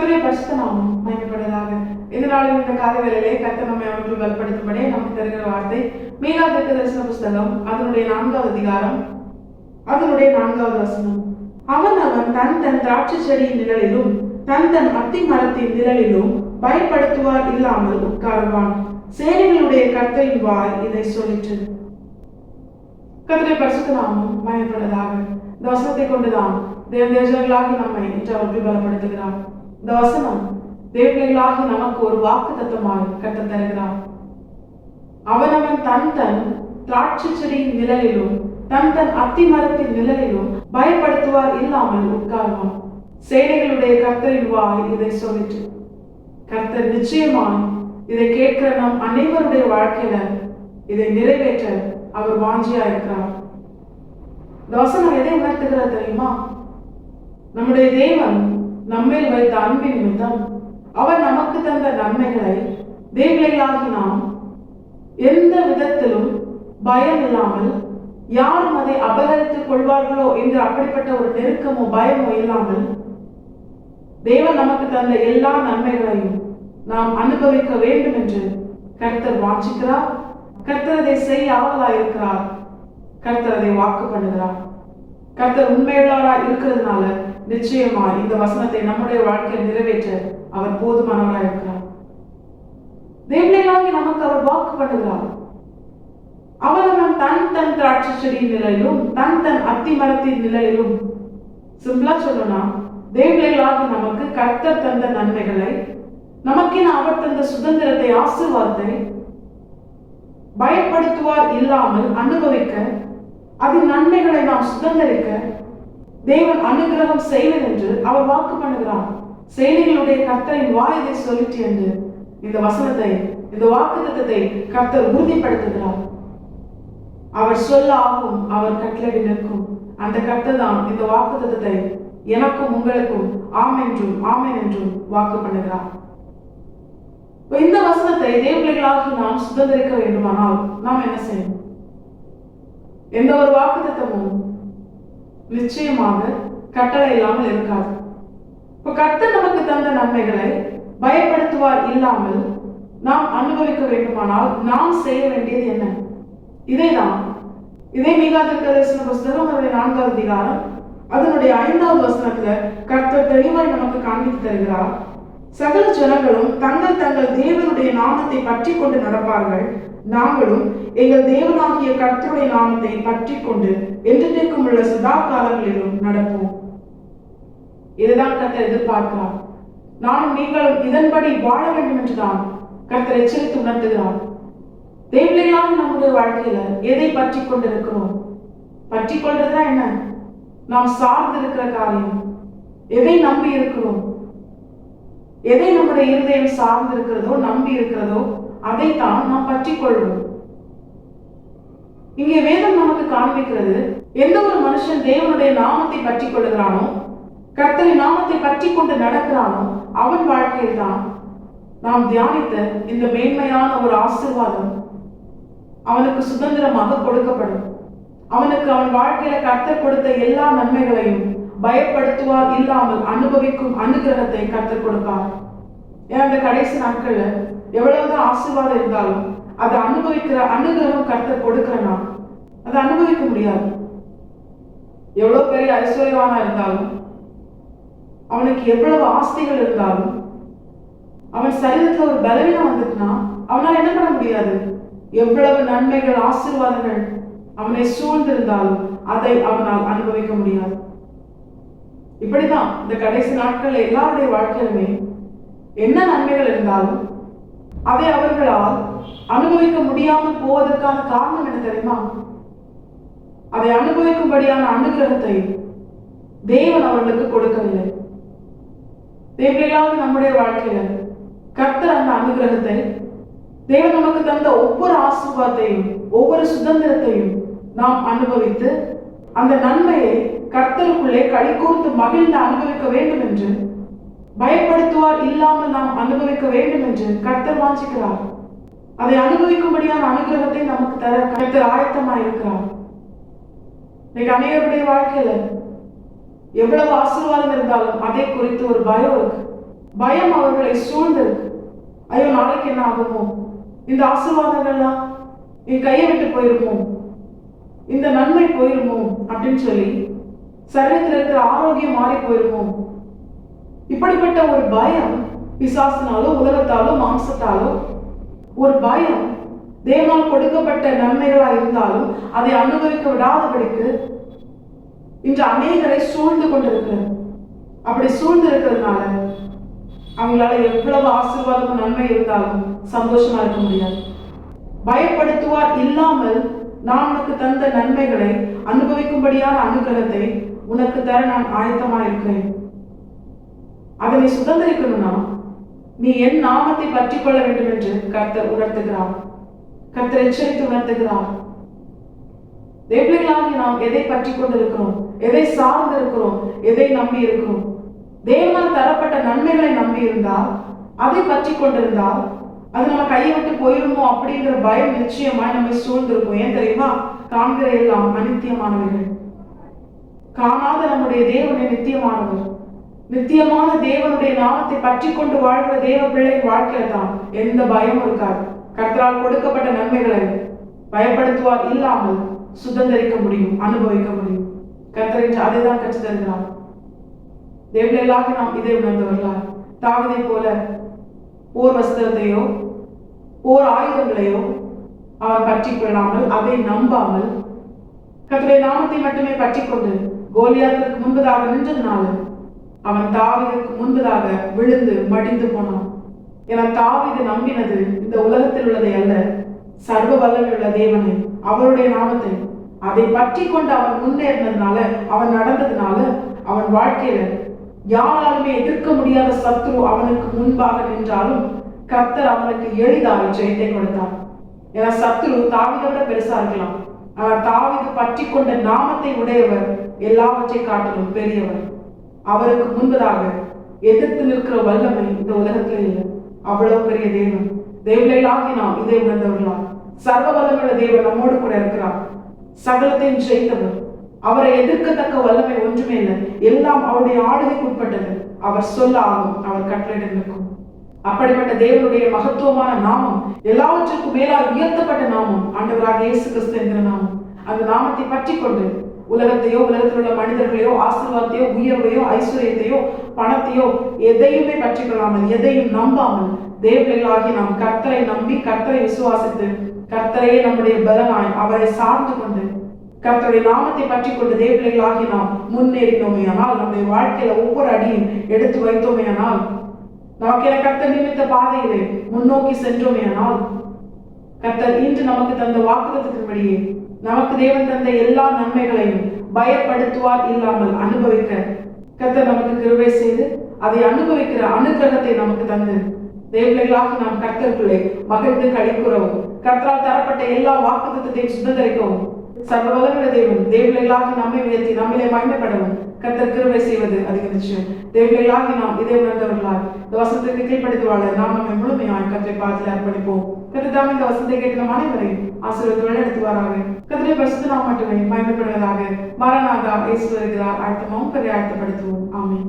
கர்த்தருடைய பரிசுத்த நாமம் மகிமைப்படுவதாக. இந்த நாளில் இந்த காலை வேளையிலே கர்த்தர் நம்மை அவர்கள் பலப்படுத்தும்படி நமக்கு தருகிற வார்த்தை மீகா தீர்க்கதரிசன புஸ்தகம் அதனுடைய 4வது அதிகாரம் அதனுடைய 4வது வசனம். அவன் தன் தன் திராட்சை செடியின் நிழலிலும் தன் தன் அத்தி மரத்தின் நிழலிலும் பயப்படுத்துவார் இல்லாமல் உட்காருவான். சேனைகளுடைய கர்த்தரின் வாய் இதை சொல்லிற்று. கர்த்தருடைய பரிசுத்த நாமம் மகிமைப்படுவதாக. இந்த வசனத்தை கொண்டுதான் தேவதேசங்களாகி நம்மை இன்று அவர்கள் பலப்படுத்துகிறார். இந்த வசனம் தேவர்களாகி நமக்கு ஒரு வாக்கு தத்துவமாய் கர்த்தர் தருகிறார். அவனவன் தன் தன் திராட்சை செடியின் நிழலிலும் தன் தன் அத்தி மரத்தின் நிழலிலும் பயப்படுத்துவார் இல்லாமல் உட்காருவான். சேனைகளுடைய கர்த்தரின் வாய் இதை சொல்லிட்டு கர்த்தர் நிச்சயமாய் இதை கேட்கிற நம் அனைவருடைய வாழ்க்கையில இதை நிறைவேற்ற அவர் வாஞ்சியா இருக்கிறார். இந்த வசனம் எதை உணர்த்துகிறது தெரியுமா? நம்முடைய தேவன் நம்மேல் வைத்த அன்பின் நிமித்தம் அவர் நமக்கு தந்த நன்மைகளை தேவர்களாகி நாம் எந்த விதத்திலும் பயம் இல்லாமல் யாரும் அதை அபகரித்துக் கொள்வார்களோ என்று அப்படிப்பட்ட ஒரு நெருக்கமோ பயமோ இல்லாமல் தேவன் நமக்கு தந்த எல்லா நன்மைகளையும் நாம் அனுபவிக்க வேண்டும் என்று கர்த்தர் வாஞ்சிக்கிறார். கர்த்தர் அதை செய்ய ஆவலாயிருக்கிறார். கர்த்தர் அதை வாக்கு பண்ணுகிறார். கர்த்தர் உண்மையுள்ளவராய் இருக்கிறதுனால நிச்சயமா இந்த வசனத்தை நம்முடைய வாழ்க்கையில் நிறைவேற்ற அவர் போதுமானவராய் இருக்கிறார். தேவர்களாகி நமக்கு அவர் வாக்கு பண்ணுகிறார். அவனவன் தன் தன் திராட்சை செடியின் நிலையிலும் தன் தன் அத்தி மரத்தின் நிலையிலும், சிம்பிளா சொல்லணும்னா தேவர்களாகி நமக்கு கர்த்தர் தந்த நன்மைகளை, நமக்கே அவர் தந்த சுதந்திரத்தை, ஆசீர்வாதத்தை பயப்படுத்துவார் இல்லாமல் அனுபவிக்க, அதன் நன்மைகளை நாம் சுதந்திரிக்க தேவன் அனுகிரகம் செய்வது என்று அவர் வாக்கு பண்ணுகிறார். சேனைகளுடைய கர்த்தரின் வாயதை சொல்லிட்டு என்று இந்த வசனத்தை, இந்த வாக்குத்தத்தத்தை கர்த்தர் உறுதிப்படுத்துகிறார். அவர் சொல்ல ஆகும், அவர் கட்டளை நிற்கும். அந்த கர்த்தர் தான் இந்த வாக்குத்தத்தத்தை எனக்கும் உங்களுக்கும் ஆம் என்றும் ஆமென் என்றும் வாக்கு பண்ணுகிறார். இந்த வசனத்தை தேவர்களாகி நாம் சுதந்திரிக்க வேண்டுமானால் நாம் என்ன செய்யணும்? எந்த ஒரு வாக்குத்தத்தமும் நிச்சயமாக கட்டளை இல்லாமல் இருக்காது. இப்ப கர்த்தர் நமக்கு தந்த நன்மைகளை பயப்படுத்துவார் இல்லாமல் நாம் அனுபவிக்க வேண்டுமானால் நாம் செய்ய வேண்டியது என்ன? இதே மீகா தீர்க்கதரிசன புஸ்தகம் அதனுடைய 4வது அதிகாரம் அதனுடைய 5வது வசனத்துல கர்த்தர் தெளிவாய் நமக்கு காண்பித்து தருகிறார். சகல ஜனங்களும் தங்கள் தங்கள் தேவனுடைய நாமத்தை பற்றி கொண்டு நடப்பார்கள். நாங்களும் எங்கள் தேவனாகிய கர்த்தருடைய நாமத்தை பற்றி கொண்டு என்றைக்கும் உள்ள சதா காலங்களிலும் நடப்போம். இதுதான் கர்த்தர் எதிர்பார்க்கிறார். நானும் நீங்களும் இதன்படி வாழ வேண்டும் என்றுதான் கர்த்தர் எச்சரித்து உணர்த்துகிறார். தேவர்களாக நம்முடைய வாழ்க்கையில எதை பற்றி கொண்டிருக்கிறோம்? பற்றி கொண்டதுனா என்ன? நாம் சார்ந்து இருக்கிற காரியம். எதை நம்பி இருக்கிறோம்? எதை நம்முடைய இருதயம் சார்ந்து இருக்கிறதோ, நம்பி இருக்கிறதோ அதைத்தான் நாம் பற்றி கொள்வோம். இங்கே வேதம் நமக்கு காண்பிக்கிறது, எந்த ஒரு மனுஷன் தேவனுடைய நாமத்தை பற்றி கொள்ளுகிறானோ, கர்த்தரின் நாமத்தை பற்றி கொண்டு நடக்கிறானோ, அவன் வாழ்க்கையில் தான் நாம் தியானித்த இந்த மேன்மையான ஒரு ஆசீர்வாதம் அவனுக்கு சுதந்திரமாக கொடுக்கப்படும். அவனுக்கு அவன் வாழ்க்கையில கர்த்தர் கொடுத்த எல்லா நன்மைகளையும் பயப்படுத்துவார் இல்லாமல் அனுபவிக்கும் அனுகிரகத்தை கர்த்தர் கொடுப்பார். ஏன்னா இந்த கடைசி நாட்கள்ல எவ்வளவுதான் ஆசீர்வாதம் இருந்தாலும் அதை அனுபவிக்கிற அனுகிரகம் கர்த்தர் கொடுக்கிறனா அதை அனுபவிக்க முடியாது. எவ்வளவு பெரிய ஐஸ்வர்யவானா இருந்தாலும், அவனுக்கு எவ்வளவு ஆஸ்திகள் இருந்தாலும், அவன் சரீரத்துல ஒரு பலவீனம் வந்துட்டுனா அவனால் என்ன பண்ண முடியாது. எவ்வளவு நன்மைகள், ஆசீர்வாதங்கள் அவனை சூழ்ந்திருந்தாலும் அதை அவனால் அனுபவிக்க முடியாது. இப்படிதான் இந்த கடைசி நாட்கள் எல்லாருடைய வாழ்க்கையிலுமே என்ன நன்மைகள் இருந்தாலும் அதை அவர்களால் அனுபவிக்க முடியாமல் போவதற்கான காரணம் என்ன தெரியுமா? அதை அனுபவிக்கும்படியான அனுகிரகத்தை தேவன் அவர்களுக்கு கொடுக்கவில்லை. தேவர்களாக நம்முடைய வாழ்க்கையில கர்த்தர் அந்த அனுகிரகத்தை, தேவன் நமக்கு தந்த ஒவ்வொரு ஆசீர்வாதத்தையும் ஒவ்வொரு சுதந்திரத்தையும் நாம் அனுபவித்து அந்த நன்மையை கர்த்தருக்குள்ளே களிகூர்ந்து மகிழ்ந்து அனுபவிக்க வேண்டும் என்று, பயப்படுத்துவார் இல்லாமல் நாம் அனுபவிக்க வேண்டும் என்று கர்த்தர் வாஞ்சிக்கிறார். அதை அனுபவிக்கும்படியான அனுகிரகத்தை நமக்கு தர கர்த்தர் ஆயத்தமாய் இருக்கிறார். இன்னைக்கு அநேகருடைய வாழ்க்கையில எவ்வளவு ஆசீர்வாதம் இருந்தாலும் அதை குறித்து ஒரு பயம் இருக்கு. பயம் அவர்களை சூழ்ந்திருக்கு. ஐயோ, நாளைக்கு என்ன ஆகுமோ, இந்த ஆசீர்வாதங்கள்லாம் என் கையை விட்டு போயிருமோ, இந்த நன்மை போயிருமோ அப்படின்னு சொல்லி சரீரத்தில் இருக்கிற ஆரோக்கியம் மாறி போயிருமோ. இப்படிப்பட்ட ஒரு பயம் பிசாசினாலோ உலகத்தாலோ மாம்சத்தாலோ ஒரு பயம் தேவனால் கொடுக்கப்பட்ட நன்மைகளா இருந்தாலும் அதை அனுபவிக்க விடாதபடிக்கு இன்று அநேகரை சூழ்ந்து கொண்டிருக்கிறது. அப்படி சூழ்ந்து இருக்கிறதுனால அவங்களால எவ்வளவு ஆசீர்வாதம் நன்மை இருந்தாலும் சந்தோஷமா இருக்க முடியாது. பயப்படுத்துவார் இல்லாமல் நான் உனக்கு தந்த நன்மைகளை அனுபவிக்கும்படியான அனுகிரகத்தை உனக்கு தர நான் ஆயத்தமா இருக்கிறேன். அதனை சுதந்திரிக்கணும்னா நீ என் நாமத்தை பற்றி கொள்ள வேண்டும் என்று கர்த்தர் உணர்த்துகிறார். கர்த்தர் எச்சரித்து உணர்த்துகிறார். தேவர்களாகி நாம் எதை பற்றி கொண்டிருக்கிறோம், எதை சார்ந்து இருக்கிறோம், எதை நம்பி இருக்கிறோம்? தேவனால் தரப்பட்ட நன்மைகளை நம்பி இருந்தால், அதை பற்றி கொண்டிருந்தால் அது நம்ம கையை விட்டு போயிருமோ அப்படிங்கிற பயம் நிச்சயமாய் நம்மை சூழ்ந்திருக்கும். ஏன் தெரியுமா? காண்கிற எல்லாம் அநித்தியமானவர்கள். காணாத நம்முடைய தேவனை நித்தியமானவர். நித்தியமான தேவனுடைய நாமத்தை பற்றி கொண்டு வாழ்கிற தேவ பிள்ளை வாழ்க்கையில தான் எந்த பயமும் இருக்காது. கர்த்தரால் கொடுக்கப்பட்ட நன்மைகளை பயப்படுத்துவார் இல்லாமல் சுதந்திரிக்க முடியும், அனுபவிக்க முடியும். கர்த்தர் அதைதான் கற்று தருகிறார். தேவர்களாக நாம் இதை உணர்ந்தவர்களா? தாவீதை போல போர் வஸ்திரத்தையோ போர் ஆயுதங்களையோ அவன் பற்றி கொள்ளாமல், அதை நம்பாமல் கர்த்தருடைய நாமத்தை மட்டுமே பற்றி கொண்டு கோலியாத்திற்கு முன்பதாக நின்றதுனால அவன் தாவீதுக்கு முன்பதாக விழுந்து மடிந்து போனான். ஏன்னா தாவீது நம்பினது இந்த உலகத்தில் உள்ளதை அல்ல, சர்வ வல்லமையுள்ள தேவனை, அவருடைய நாமத்தை. அதை பற்றி கொண்டு அவன் முன்னேறினதுனால, அவன் நடந்ததுனால அவன் வாழ்க்கையில யாராலுமே எதிர்க்க முடியாத சத்ரு அவனுக்கு முன்பாக நின்றாலும் கர்த்தர் அவனுக்கு எளிதாக ஜெயத்தை கொடுத்தார். ஏன்னா சத்ரு தாவீதை விட பெருசா இருக்கலாம், ஆனா தாவீது பற்றி கொண்ட நாமத்தை உடையவர் எல்லாவற்றை காட்டிலும் பெரியவர். அவருக்கு முன்பதாக எதிர்த்து நிற்கிற வல்லமை இந்த உலகத்திலே இல்லை. அவ்வளவு பெரிய தேவன். தேவர்களாகி நாம் இதை உணர்ந்தவர்களா? சர்வ வல்லமையுள்ள தேவன் நம்மோடு கூட இருக்கிறார். சகலத்தையும் ஜெயித்தவர். அவரை எதிர்க்கத்தக்க வல்லமை ஒன்றுமே இல்லை. எல்லாம் அவருடைய ஆளுகைக்கு உட்பட்டது. அவர் சொல்ல ஆகும், அவர் கட்டளை நிற்கும். அப்படிப்பட்ட தேவனுடைய மகத்துவமான நாமம், எல்லாவற்றுக்கும் மேலால் உயர்த்தப்பட்ட நாமம் ஆண்டவராக இயேசு கிறிஸ்து என்கிற நாமம். அந்த நாமத்தை பற்றி கொண்டு உலகத்தையோ உலகத்தில் உள்ள மனிதர்களையோ ஆசீர்வாதத்தையோ உயர்வையோ ஐஸ்வர்யத்தையோ பணத்தையோ எதையுமே பற்றி கொள்ளாமல், எதையும் நம்பாமல் தேவர்களாகி நாம் கர்த்தரை நம்பி கர்த்தரை விசுவாசித்து கர்த்தரையே நம்முடைய பலனாய் அவரை சார்ந்து கொண்டு கர்த்தருடைய நாமத்தை பற்றி கொண்டு தேவர்களாகி நாம் முன்னேறினோமே ஆனால், நம்முடைய வாழ்க்கையில ஒவ்வொரு அடியும் எடுத்து வைத்தோமே ஆனால், நமக்கு கர்த்தர் நிமித்த பாதையிலே முன்னோக்கி சென்றோமே ஆனால், கர்த்தர் இன்று நமக்கு தந்த வாக்குத்தத்தின்படியே நமக்கு தேவன் தந்த எல்லா நன்மைகளையும் பயப்படுத்துவார் இல்லாமல் அனுபவிக்க கர்த்தர் நமக்கு கிருபை செய்து அதை அனுபவிக்கிற அனுகிரகத்தை நமக்கு தந்து தேவர்களாக நாம் கர்த்தருக்குள்ளே மகிழ்ந்து களிப்புறவும் கர்த்தரால் தரப்பட்ட எல்லா வாக்குத்தத்தையும் சுதந்திரிக்கவும் சர்வ வல்லமையுள்ள தேவன் தேவர்களாக நம்மை உயர்த்தி நம்மளே மகிமைப்படவும் கர்த்தர் கிருபை செய்வது அதிக நிச்சயம். தேவர்களாக நாம் இதை உணர்ந்தவர்களால் இந்த வசனத்திற்கு கீழ்ப்படுத்தி வாழ நாம் நம்மை முழுமையாய் கர்த்தரை பாதத்தில் அர்ப்பணிப்போம். கர்த்தர் இந்த வசனத்தை கேட்ட நம் அனைவரையும் ஆசீர்வாதத்தை வழிநடத்துவாராக. கர்த்தரை பரிசுத்த நாம் மட்டுமே மகிமைப்படுவதாக. மரணாதா இயேசு வருகிறார். ஆயத்தமாவும் பெரிய ஆயத்தப்படுத்துவோம். ஆமென்.